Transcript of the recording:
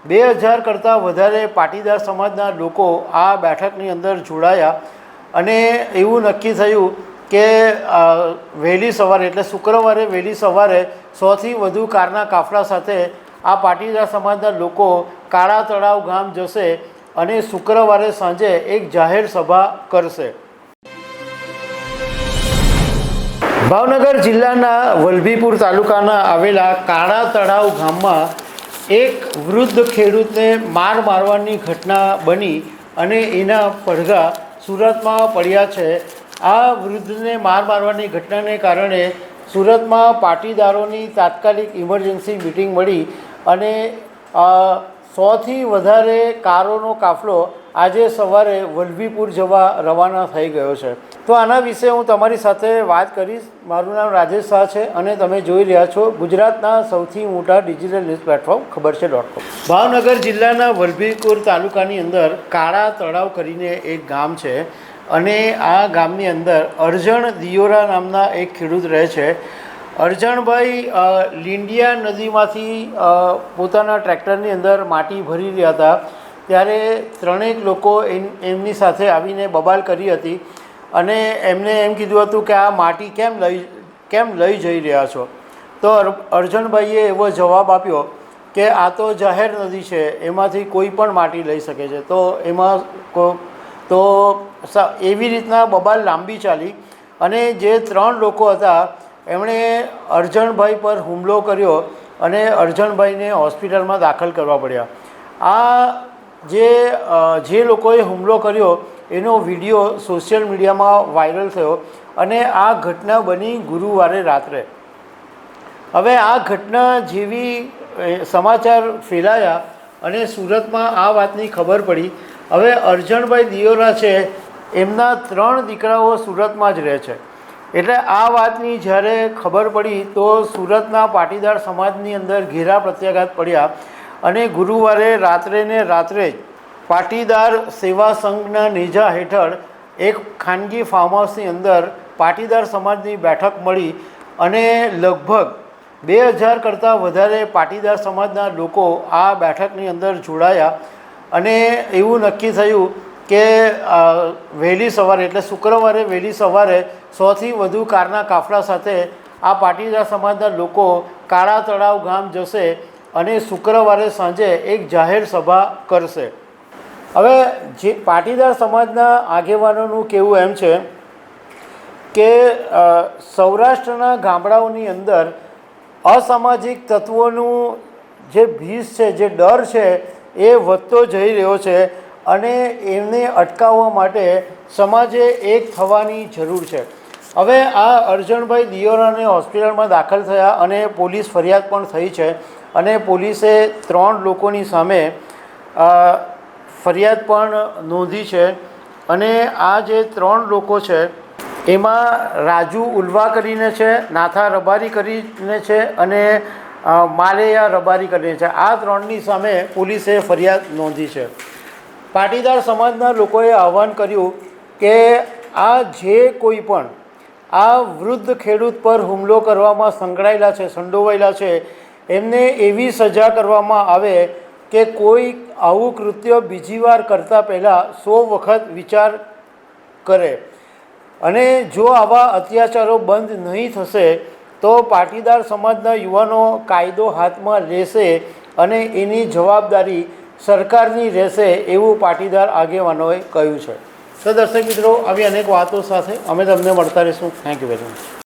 2000 કરતાં વધારે પાટીદાર સમાજના લોકો આ બેઠકની અંદર જોડાયા અને એવું નક્કી થયું કે વહેલી સવારે એટલે શુક્રવારે વહેલી સવારે 100થી વધુ કારના કાફલા સાથે આ પાટીદાર સમાજના લોકો કાળા તળાવ ગામ જશે અને શુક્રવારે સાંજે એક જાહેર સભા કરશે। ભાવનગર જિલ્લાના વલભીપુર તાલુકાના આવેલા કાળા તળાવ ગામમાં એક વૃદ્ધ ખેડૂતને મારવાની ઘટના બની અને એના પડઘા સુરતમાં પડ્યા છે। આ વૃદ્ધને મારવાની ઘટનાને કારણે સુરતમાં પાટીદારોની તાત્કાલિક ઇમરજન્સી મિટિંગ મળી અને 100થી વધારે કારોનો કાફલો આજે સવારે વલભીપુર જવા રવાના થઈ ગયો છે। તો આના વિશે હું તમારી સાથે વાત કરીશ। મારું નામ રાજેશ શાહ છે અને તમે જોઈ રહ્યા છો ગુજરાતના સૌથી મોટા ડિજિટલ ન્યૂઝ પ્લેટફોર્મ ખબરછે.com। ભાવનગર જિલ્લાના વલભીપુર તાલુકાની અંદર કાળા તળાવ કરીને એક ગામ છે અને આ ગામની અંદર અરજણ દિયોરા નામના એક ખેડૂત રહે છે। અરજણભાઈ લીંડિયા નદીમાંથી પોતાના ટ્રેક્ટરની અંદર માટી ભરી રહ્યા હતા ત્યારે ત્રણેક લોકો એમની સાથે આવીને બબાલ કરી હતી અને એમને એમ કીધું હતું કે આ માટી કેમ લઈ જઈ રહ્યા છો? તો અરજણભાઈએ એવો જવાબ આપ્યો કે આ તો જાહેર નદી છે, એમાંથી કોઈ પણ માટી લઈ શકે છે। તો એવી રીતના બબાલ લાંબી ચાલી અને જે ત્રણ લોકો હતા એમણે અરજણભાઈ પર હુમલો કર્યો અને અરજણભાઈને હોસ્પિટલમાં દાખલ કરવા પડ્યા। આ જે લોકોએ હુમલો કર્યો એનો વિડીયો સોશિયલ મીડિયામાં વાયરલ થયો અને આ ઘટના બની ગુરુવારે રાત્રે। હવે આ ઘટના જેવી સમાચાર ફેલાયા અને સુરતમાં આ વાતની ખબર પડી। હવે અરજણભાઈ દિયોરા છે એમના 3 દીકરાઓ સુરતમાં જ રહે છે એટલે આ વાતની જ્યારે ખબર પડી તો સુરતના પાટીદાર સમાજની અંદર ઘેરા પ્રત્યાઘાત પડ્યા અને ગુરુવારે રાત્રે જ પાટીદાર સેવા સંઘના નેજા હેઠળ એક ખાનગી ફાર્મ હાઉસની અંદર પાટીદાર સમાજની બેઠક મળી અને લગભગ 2000 કરતાં વધારે પાટીદાર સમાજના લોકો આ બેઠકની અંદર જોડાયા અને એવું નક્કી થયું કે વહેલી સવારે એટલે શુક્રવારે વહેલી સવારે 100થી વધુ કારના કાફલા સાથે આ પાટીદાર સમાજના લોકો કાળા તળાવ ગામ જશે અને શુક્રવારે સાંજે એક જાહેર સભા કરશે। હવે જે પાટીદાર સમાજના આગેવાનોનું કહેવું એમ છે કે સૌરાષ્ટ્રના ગામડાઓની અંદર અસામાજિક તત્વોનું જે ભીષ છે, જે ડર છે એ વધતો જઈ રહ્યો છે અને એમને અટકાવવા માટે સમાજે એક થવાની જરૂર છે। હવે આ અરજણભાઈ દિયોરાને હોસ્પિટલમાં દાખલ થયા અને પોલીસ ફરિયાદ પણ થઈ છે અને પોલીસે 3 લોકોની સામે ફરિયાદ પણ નોંધી છે અને આ જે 3 લોકો છે એમાં રાજુ ઉલવા કરીને છે, નાથા રબારી કરીને છે અને માલેયા રબારી કરીને છે। આ 3ની સામે પોલીસે ફરિયાદ નોંધી છે। પાટીદાર સમાજના લોકોએ આહવાન કર્યું કે આ જે કોઈ પણ આ વૃદ્ધ ખેડૂત પર હુમલો કરવામાં સંડોવાયેલા છે એમને એવી સજા કરવામાં આવે કે કોઈ આવું કૃત્ય બીજી વાર કરતાં પહેલાં 100 વખત વિચાર કરે અને જો આવા અત્યાચારો બંધ નહીં થશે તો પાટીદાર સમાજના યુવાનો કાયદો હાથમાં લેશે અને એની જવાબદારી સરકારની રહેશે એવું પાટીદાર આગેવાનોએ કહ્યું છે। તો દર્શક મિત્રો, આવી અનેક વાતો સાથે અમે તમને મળતા રહીશું। Thank you very much.